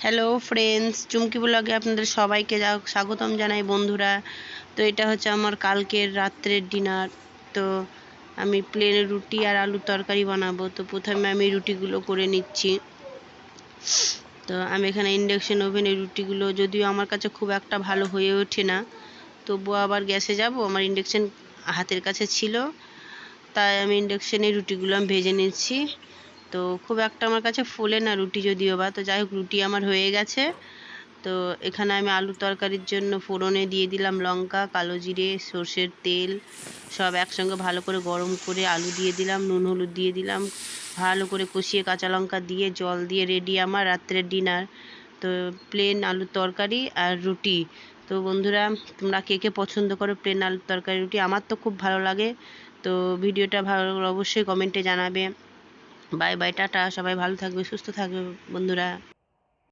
Hello friends, চুমকি ব্লগে আপনাদের সবাইকে স্বাগতম জানাই বন্ধুরা। তো এটা হচ্ছে আমার কালকের রাত্রের ডিনার। তো আমি প্লেন রুটি আর আলুর তরকারি বানাবো। তো প্রথমে আমি রুটিগুলো করে নিচ্ছি। তো আমি এখানে ইন্ডাকশন ওভেনে রুটিগুলো, যদিও আমার কাছে খুব একটা ভালো হয়ে ওঠে না, তবুও আবার গ্যাসে যাব, আমার ইন্ডাকশন হাতের কাছে ছিল, তাই আমি ইন্ডাকশানে রুটিগুলো আমি ভেজে নিচ্ছি। তো খুব একটা আমার কাছে ফোলে না রুটি, যদিও বা, তো যাই হোক রুটি আমার হয়ে গেছে। তো এখানে আমি আলু তরকারির জন্য ফোড়নে দিয়ে দিলাম লঙ্কা, কালো জিরে, সর্ষের তেল, সব একসঙ্গে ভালো করে গরম করে আলু দিয়ে দিলাম, নুন হলুদ দিয়ে দিলাম, ভালো করে কষিয়ে কাঁচা লঙ্কা দিয়ে জল দিয়ে রেডি আমার রাত্রের ডিনার। তো প্লেন আলুর তরকারি আর রুটি। তো বন্ধুরা, তোমরা কে কে পছন্দ করো প্লেন আলুর তরকারি রুটি? আমার তো খুব ভালো লাগে। তো ভিডিওটা ভালো লাগলে অবশ্যই কমেন্টে জানাবে। বাই বাই, টাটা, সবাই ভালো থাকবে, সুস্থ থাকবে বন্ধুরা।